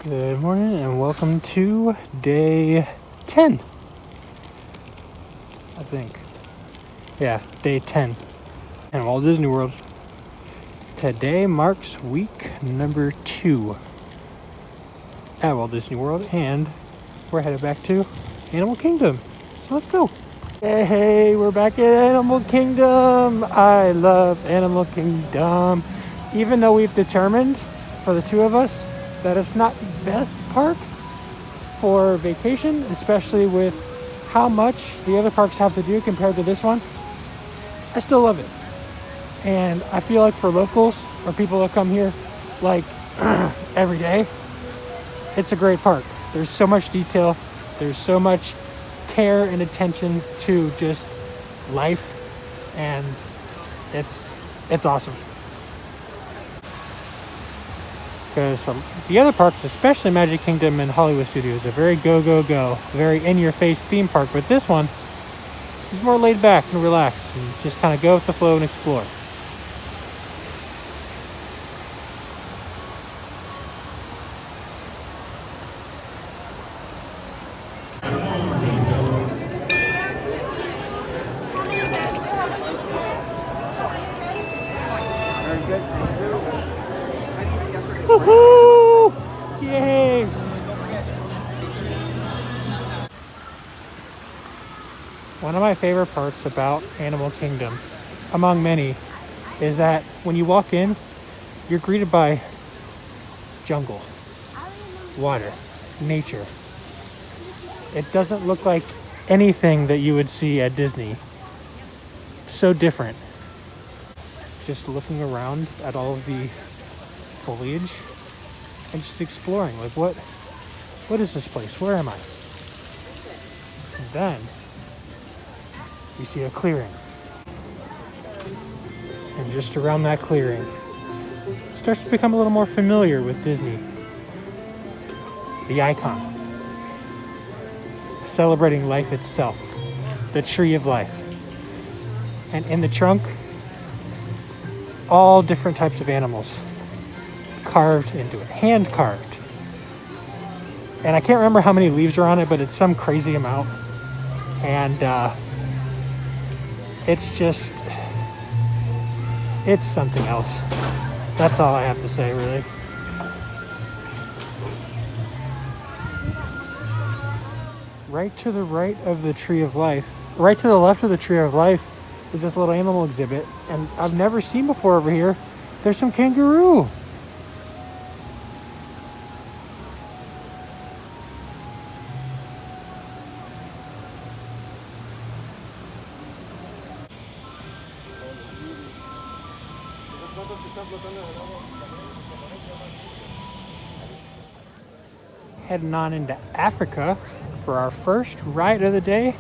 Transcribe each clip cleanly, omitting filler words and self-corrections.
Good morning and welcome to day 10. I think. Yeah, day 10 in Walt Disney World. Today marks week number 2 at Walt Disney World, and we're headed back to Animal Kingdom. So let's go. Hey, we're back at Animal Kingdom. I love Animal Kingdom. Even though we've determined for the two of us that it's not the best park for vacation, especially with how much the other parks have to do compared to this one, I still love it. And I feel like for locals or people that come here like every day, it's a great park. There's so much detail. There's so much care and attention to just life, and it's awesome. Because the other parks, especially Magic Kingdom and Hollywood Studios, are very go, very in-your-face theme park. But this one is more laid back and relaxed and just kind of go with the flow and explore. Woohoo! Yay! One of my favorite parts about Animal Kingdom, among many, is that when you walk in, you're greeted by jungle, water, nature. It doesn't look like anything that you would see at Disney. So different. Just looking around at all of the foliage and just exploring, like what is this place? Where am I? And then you see a clearing, and just around that clearing it starts to become a little more familiar with Disney. The icon celebrating life itself, the tree of life, and in the trunk all different types of animals carved into it, hand carved. And I can't remember how many leaves are on it, but it's some crazy amount. And it's something else. That's all I have to say, really. Right to the right of the Tree of Life, right to the left of the Tree of Life, is this little animal exhibit. And I've never seen before over here, there's some kangaroo. Heading on into Africa for our first ride of the day,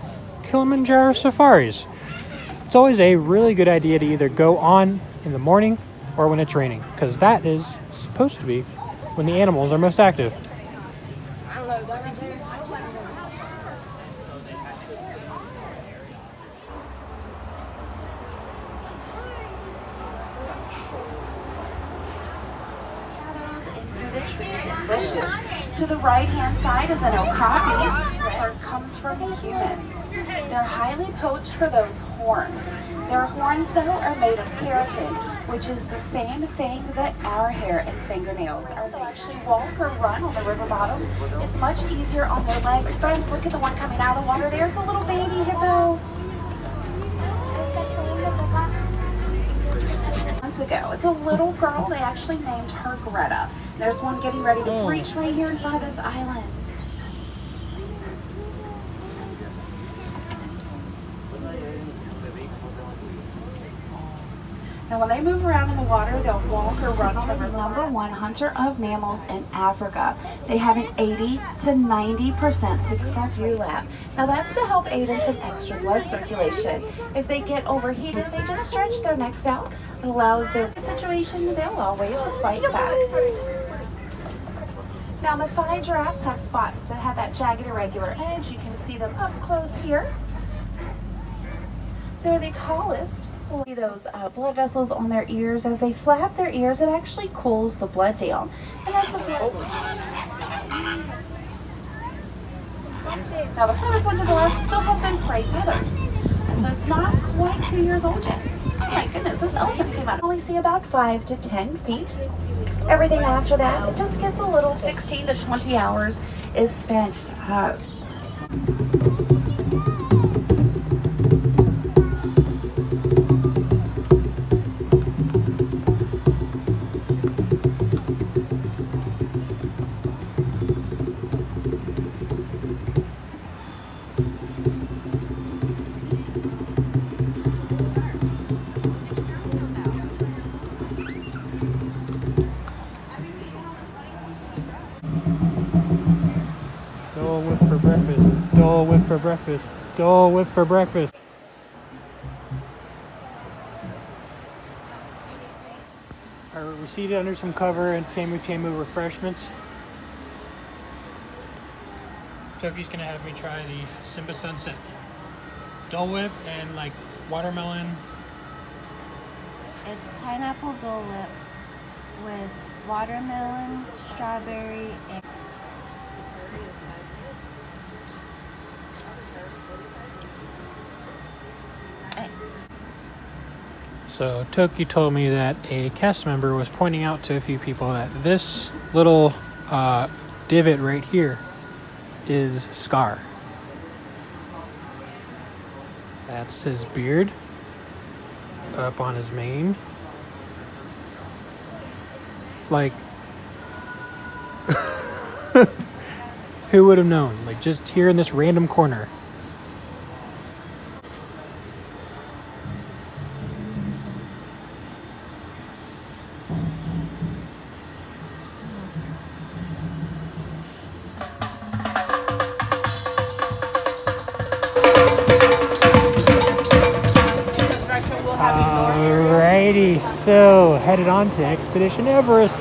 Kilimanjaro Safaris. It's always a really good idea to either go on in the morning or when it's raining, because that is supposed to be when the animals are most active. The trees and bushes. To the right-hand side is an okapi, where it comes from humans. They're highly poached for those horns. Their horns, though, are made of keratin, which is the same thing that our hair and fingernails are. They actually walk or run on the river bottoms. It's much easier on their legs. Friends, look at the one coming out of the water there. It's a little baby hippo. Ago. It's a little girl. They actually named her Greta. There's one getting ready to breach right here in front of this island. Now when they move around in the water, they'll walk or run on the river. #1 hunter of mammals in Africa. They have an 80 to 90% success relapse. Now that's to help aid in some extra blood circulation. If they get overheated, they just stretch their necks out. It allows their situation, they'll always fight back. Now Maasai giraffes have spots that have that jagged irregular edge. You can see them up close here. They're the tallest. See those blood vessels on their ears. As they flap their ears, it actually cools the blood down. And as the blood Now the furthest one to the left still has those gray feathers. So it's not quite 2 years old yet. Oh my goodness, those elephants came out. Only see about 5 to 10 feet. Everything after that, it just gets a little 16 to 20 hours is spent. Dole Whip for breakfast. Dole Whip for breakfast. Dole Whip for breakfast. Alright, we're seated under some cover and Tamu Tamu refreshments. Toki's gonna have me try the Simba Sunset. Dole Whip and like watermelon. It's pineapple Dole Whip with watermelon, strawberry, and So Toki told me that a cast member was pointing out to a few people that this little divot right here is Scar. That's his beard up on his mane. Like, who would have known? Like, just here in this random corner. Alrighty, so headed on to Expedition Everest.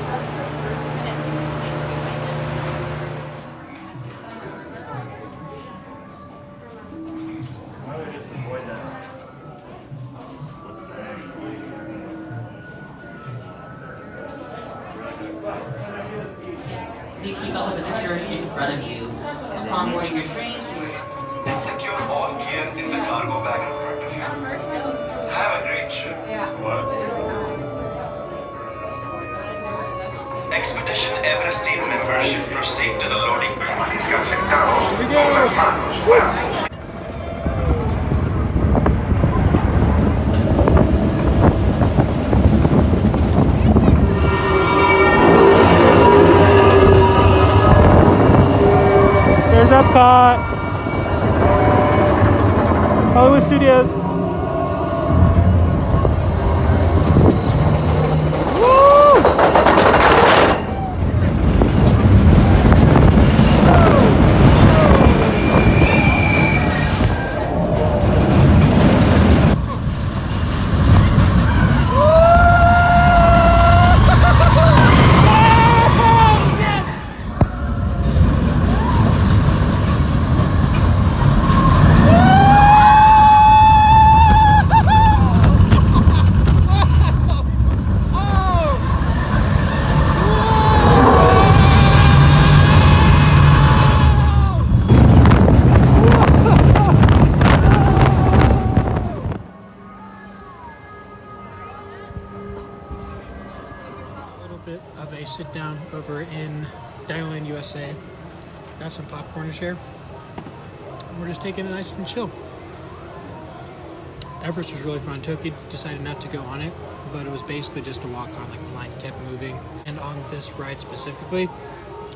Please keep up with the visitors in front of you. Upon boarding your trains, secure all gear in the cargo bag in front of you. Have a great trip. Expedition Everest team members should proceed to the loading bay. There's Epcot. Hollywood Studios. Bit of a sit down over in Dinoland, USA. Got some popcorn to share. And we're just taking it nice and chill. Everest was really fun. Toki decided not to go on it, but it was basically just a walk on. Like the line kept moving. And on this ride specifically,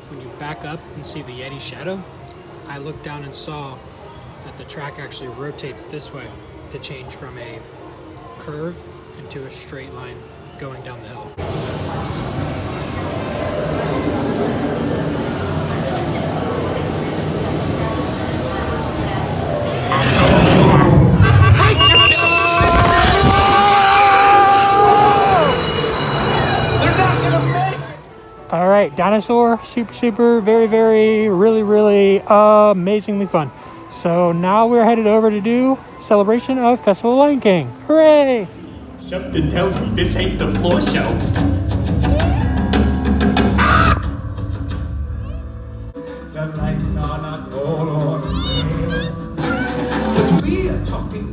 when you back up and see the Yeti shadow, I looked down and saw that the track actually rotates this way to change from a curve into a straight line going down the hill. All right, dinosaur, super, very, really amazingly fun. So now we're headed over to do celebration of Festival of Lion King. Hooray! Something tells me this ain't the floor show. The lights are not all on.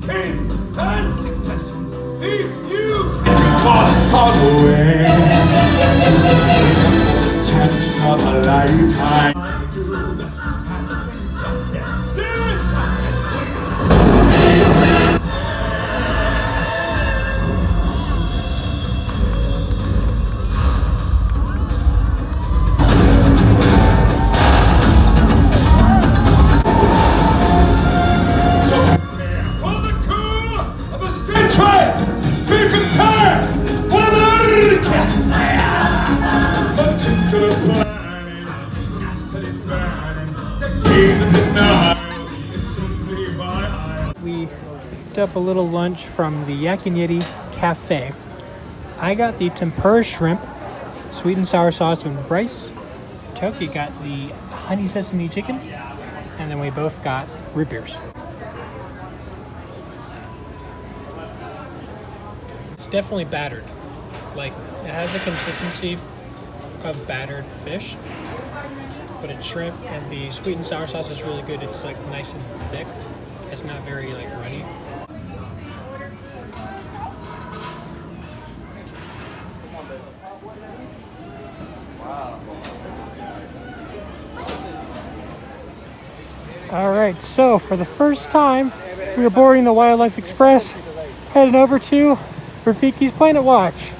kings and successions, if you can walk on the way to the chant of a lifetime. We picked up a little lunch from the Yak and Yeti Cafe. I got the tempura shrimp, sweet and sour sauce with rice. Toki got the honey sesame chicken, and then we both got root beers. It's definitely battered. Like, it has the consistency of battered fish, but it's shrimp, and the sweet and sour sauce is really good. It's like nice and thick. It's not very like runny. All right, so for the first time, we are boarding the Wildlife Express, heading over to Rafiki's Planet Watch.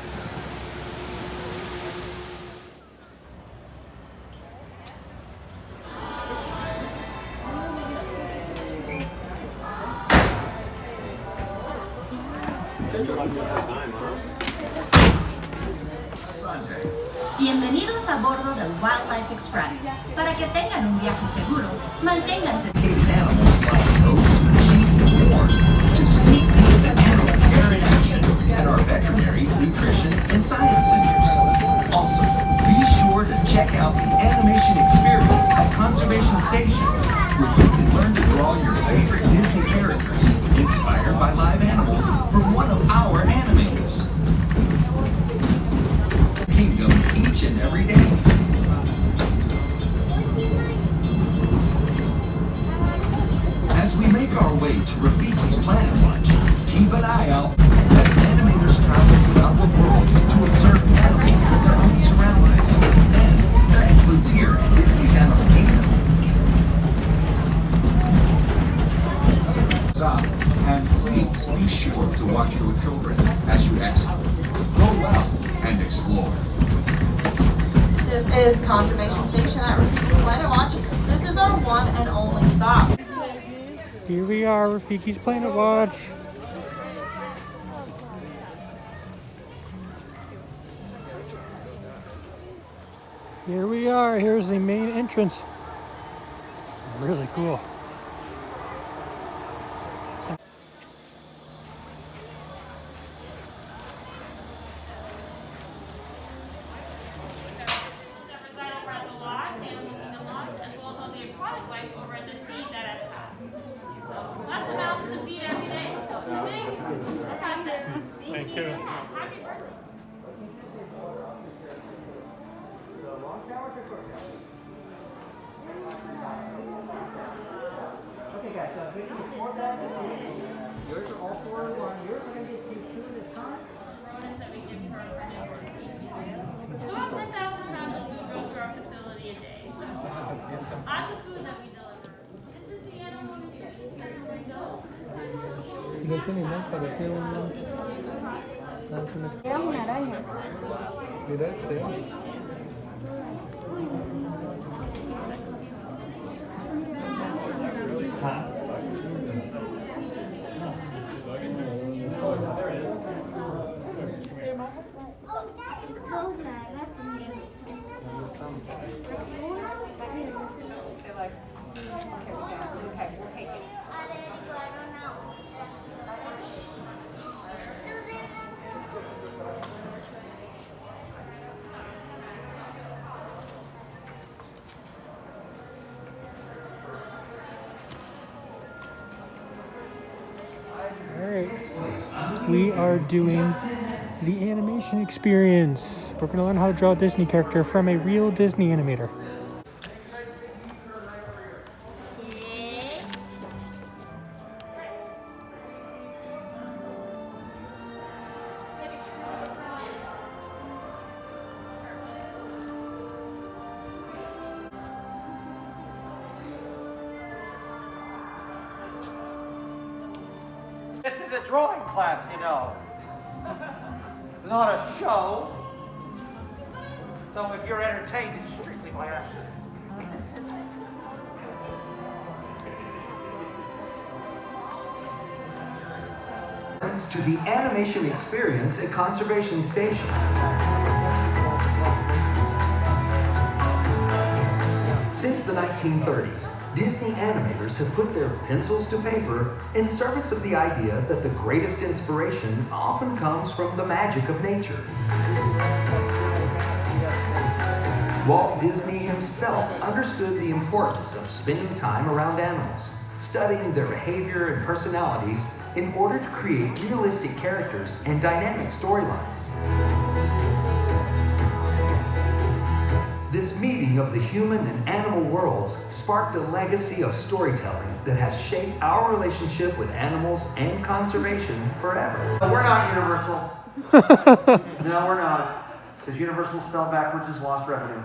Bienvenidos a bordo del Wildlife Express. Para que tengan un viaje seguro, manténganse. Animals like goats, sheep, and corn to sneak peeks at animal care in action at our veterinary, nutrition, and science centers. Also, be sure to check out the animation experience at Conservation Station, where you can learn to draw your favorite Disney characters inspired by live animals from one of our animators. Kingdom each and every day. As we make our way to Rafiki's Planet Watch, keep an eye out as animators travel throughout the world to observe animals in their own surroundings. And that includes here at Disney's Animal Kingdom. Stop, and please be sure to watch your children as you exit. Go well and explore. This is Conservation Station at Rafiki's Planet Watch. This is our one and only stop. Here we are, Rafiki's Planet Watch. Here we are. Here's the main entrance. Really cool. Thank you. Okay guys, so we need 4 bags of food. Yours are all 4 in one. Yours are going to get 2 at a time. Bonus that we give to our carnivore species. So about 10,000 pounds of food goes to our facility a day. So lots of food that we deliver. This is the animal nutrition center we go. No tiene más, parecía un... Era una araña. Mira este. We are doing the animation experience. We're going to learn how to draw a Disney character from a real Disney animator. is a drawing class, you know. It's not a show. So if you're entertained, it's strictly by accident. To the animation experience at Conservation Station. Since the 1930s, Disney animators have put their pencils to paper in service of the idea that the greatest inspiration often comes from the magic of nature. Walt Disney himself understood the importance of spending time around animals, studying their behavior and personalities in order to create realistic characters and dynamic storylines. This meeting of the human and animal worlds sparked a legacy of storytelling that has shaped our relationship with animals and conservation forever. We're not Universal. No, we're not. Because Universal spelled backwards is lost revenue.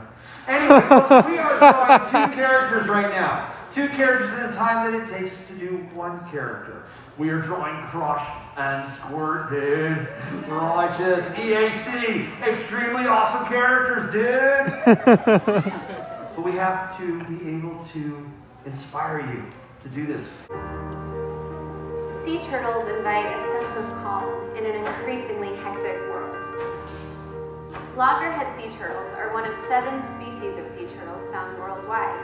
Anyway, folks, we are drawing 2 characters right now. 2 characters in the time that it takes to do 1 character. We are drawing Crush and Squirt, dude. Righteous, EAC, extremely awesome characters, dude. But we have to be able to inspire you to do this. Sea turtles invite a sense of calm in an increasingly hectic world. Loggerhead sea turtles are one of 7 species of sea turtles found worldwide.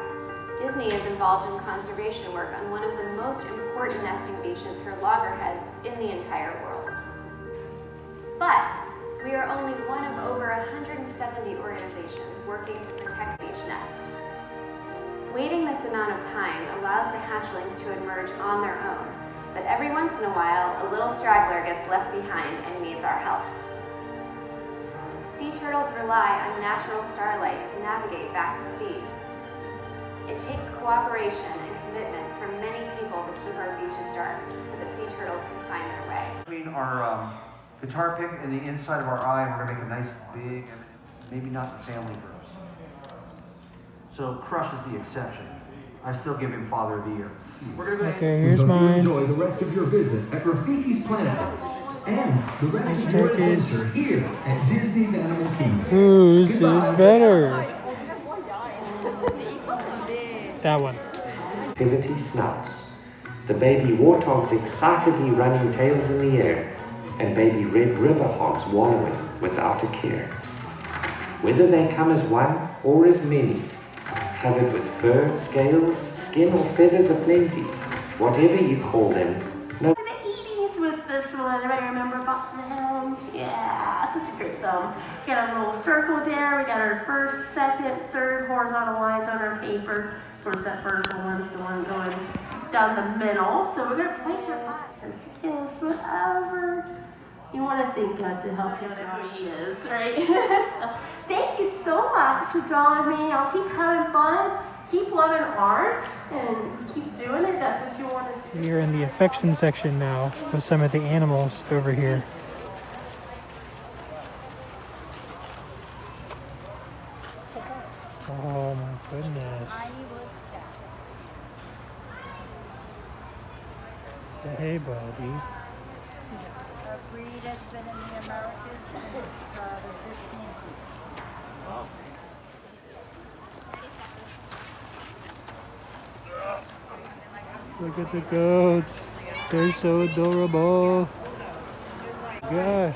Disney is involved in conservation work on one of the most important nesting beaches for loggerheads in the entire world. But we are only one of over 170 organizations working to protect each nest. Waiting this amount of time allows the hatchlings to emerge on their own, but every once in a while, a little straggler gets left behind and needs our help. Sea turtles rely on natural starlight to navigate back to sea. It takes cooperation and commitment from many people to keep our beaches dark so that sea turtles can find their way. Between our guitar pick and the inside of our eye, we're gonna make a nice big, maybe not the family gross. So Crush is the exception. I still give him Father of the Year. We're gonna go ahead. Okay, here's mine. Enjoy the rest of your visit at Rafiki's Planet and the rest of your adventure here at Disney's Animal Kingdom. Whose is better? That one. Activity snouts. The baby warthogs excitedly running tails in the air, and baby red river hogs wallowing without a care. Whether they come as one or as many, covered with fur, scales, skin or feathers aplenty, whatever you call them, no. The 80s with this one. Everybody remember Boston Helm? Yeah, such a great film. We got a little circle there. We got our first, second, third horizontal lines on our paper. Of course, that vertical one's the one going down the middle. So we're going to place our partners, kiss, whatever you want to think of to help you whatever he is, right? So, thank you so much for drawing me. I'll keep having fun, keep loving art, and just keep doing it. That's what you want to do. We're in the affection section now with some of the animals over here. Oh my goodness. Hey, buddy. Our breed has been in the Americas since the 1500s. Wow. Look at the goats. They're so adorable. Gosh.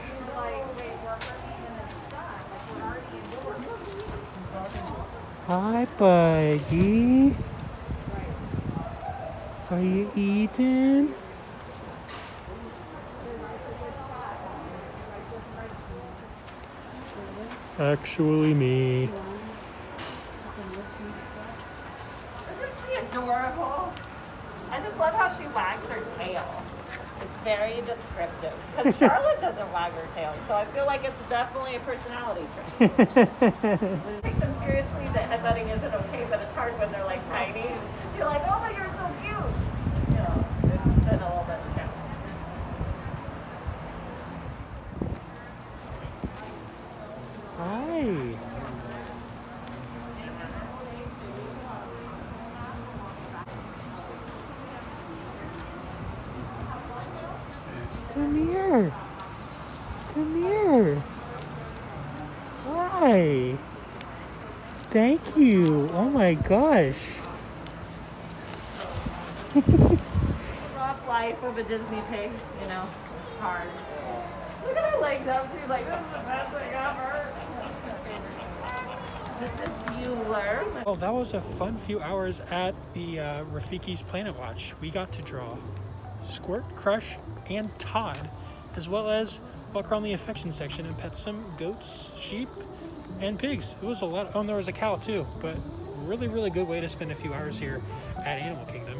Hi, buddy. Are you eating? Actually, me. Isn't she adorable? I just love how she wags her tail. It's very descriptive. Because Charlotte doesn't wag her tail, so I feel like it's definitely a personality trait. Take them seriously, the headbutting isn't okay, but it's hard when they're like tiny. You're like, oh, but you're so cute. You know, it's been a little bit of a challenge. Hi. Hi. Thank you. Oh my gosh. Rough life of a Disney pig, you know, hard. Look at her legs up. She's like, this is the best thing ever. This is Bueller. Well, that was a fun few hours at the Rafiki's Planet Watch. We got to draw Squirt, Crush, and Todd, as well as walk around the affection section and pet some goats, sheep, and pigs. It was a lot. Oh, and there was a cow too, but really, really good way to spend a few hours here at Animal Kingdom.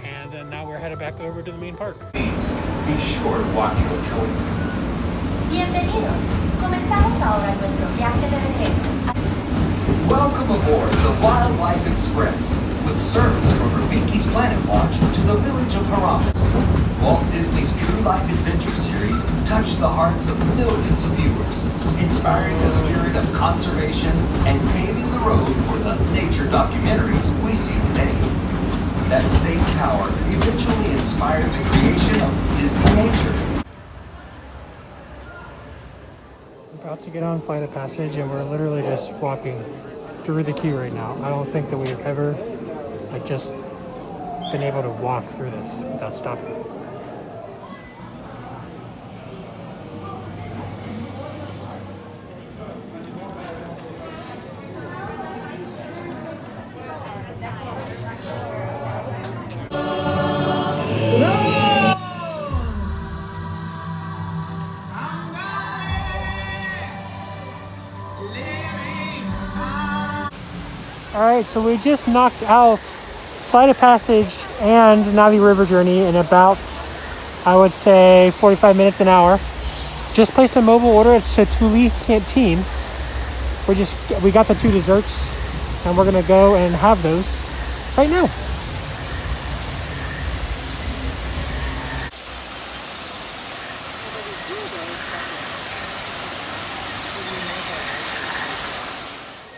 And now we're headed back over to the main park. Be sure to watch your children. Bienvenidos. Comenzamos ahora nuestro viaje de regreso. Welcome aboard the Wildlife Express, with service from Rafiki's Planet Watch to the village of Haramis. Walt Disney's True Life Adventure series touched the hearts of millions of viewers, inspiring the spirit of conservation and paving the road for the nature documentaries we see today. That same power eventually inspired the creation of Disney Nature. We're about to get on Flight of Passage, and we're literally just walking through the queue right now. I don't think that we've ever just been able to walk through this without stopping. Alright, so we just knocked out Flight of Passage and Navi River Journey in about, I would say, 45 minutes, an hour. Just placed a mobile order at Satuli Canteen. We got the 2 desserts, and we're gonna go and have those right now.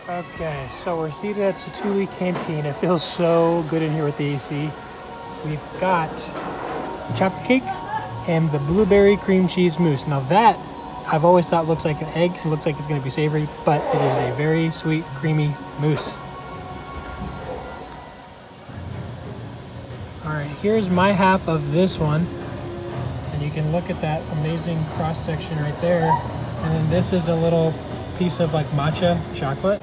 Okay, so we're seated at Satuli Canteen. It feels so good in here with the AC. We've got the chocolate cake and the blueberry cream cheese mousse. Now that, I've always thought looks like an egg and looks like it's going to be savory, but it is a very sweet, creamy mousse. Alright, here's my half of this one. And you can look at that amazing cross section right there. And then this is a little piece of like matcha chocolate.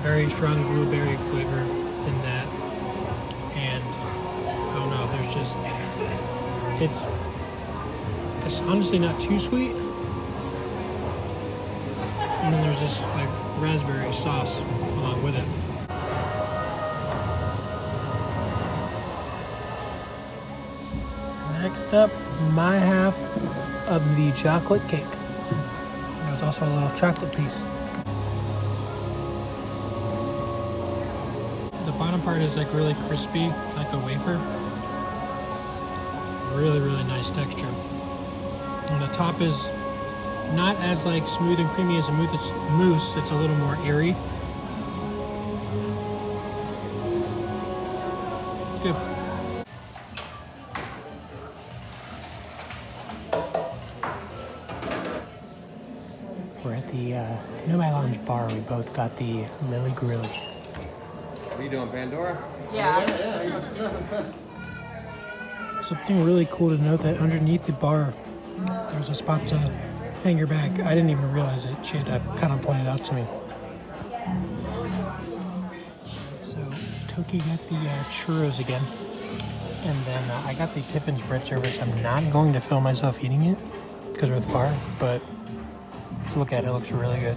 Very strong blueberry flavor in that, and I don't know, there's just, it's honestly not too sweet. And then there's this like raspberry sauce along with it. Next up, my half of the chocolate cake. There's also a little chocolate piece. The bottom part is like really crispy, like a wafer. Really, really nice texture. And the top is not as like smooth and creamy as a mousse. It's a little more airy. It's good. We're at the Nomad Lounge bar. We both got the Lily Grilly. What are you doing, Pandora? Yeah. Something really cool to note that underneath the bar, there's a spot to hang your bag. I didn't even realize it. She had kind of pointed out to me. So Toki got the churros again, and then I got the Tiffin's bread service. I'm not going to film myself eating it because we're at the bar, but just look at it. It looks really good.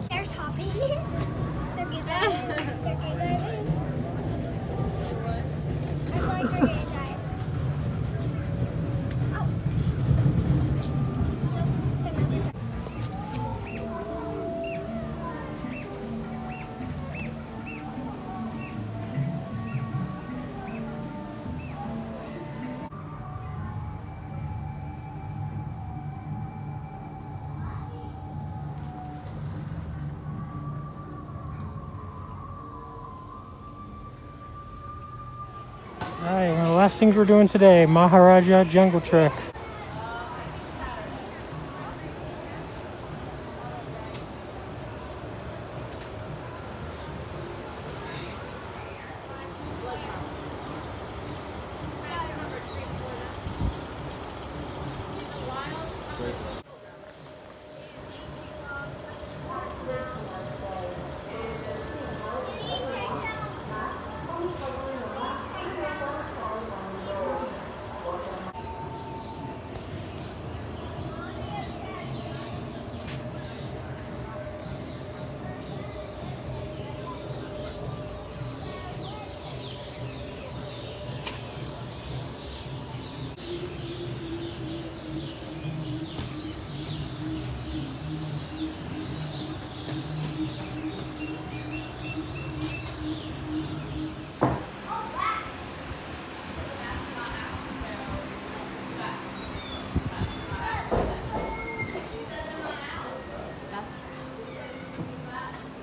There's Hoppy. Look at that. I'm going to get it. Alright, one of the last things we're doing today, Maharaja Jungle Trek.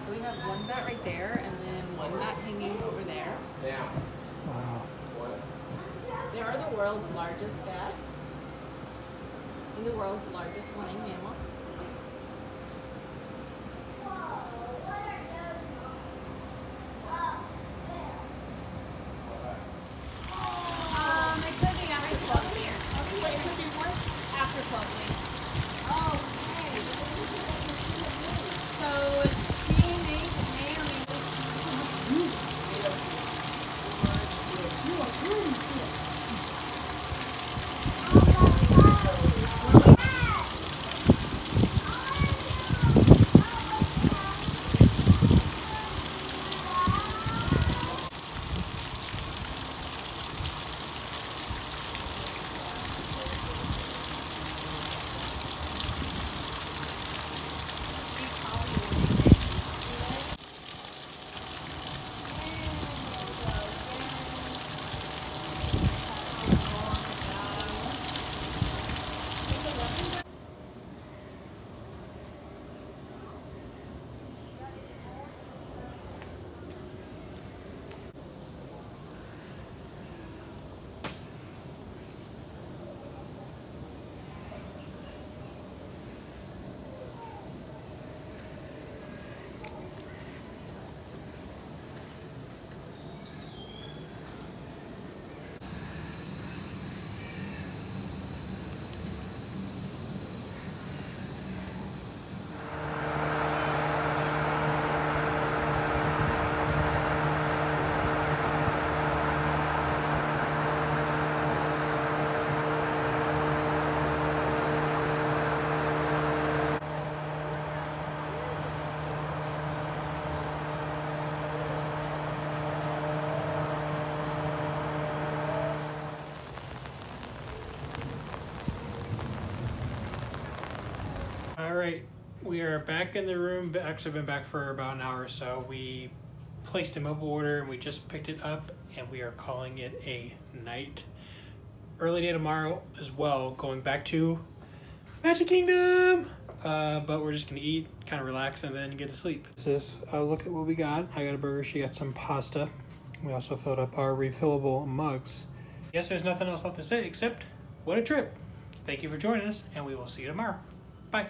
So we have one bat right there, and then one bat hanging over there. Yeah. Wow. They are the world's largest bats, and the world's largest flying mammal. It could be after 12 years. Wait, it could be what? After 12 weeks. Oh, okay. So she may or may not. Alright, we are back in the room. Actually been back for about an hour or so. We placed a mobile order and we just picked it up and we are calling it a night. Early day tomorrow as well, going back to Magic Kingdom! But we're just gonna eat, kind of relax, and then get to sleep. This is a look at what we got. I got a burger, she got some pasta. We also filled up our refillable mugs. Yes, there's nothing else left to say except, what a trip. Thank you for joining us, and we will see you tomorrow. Bye.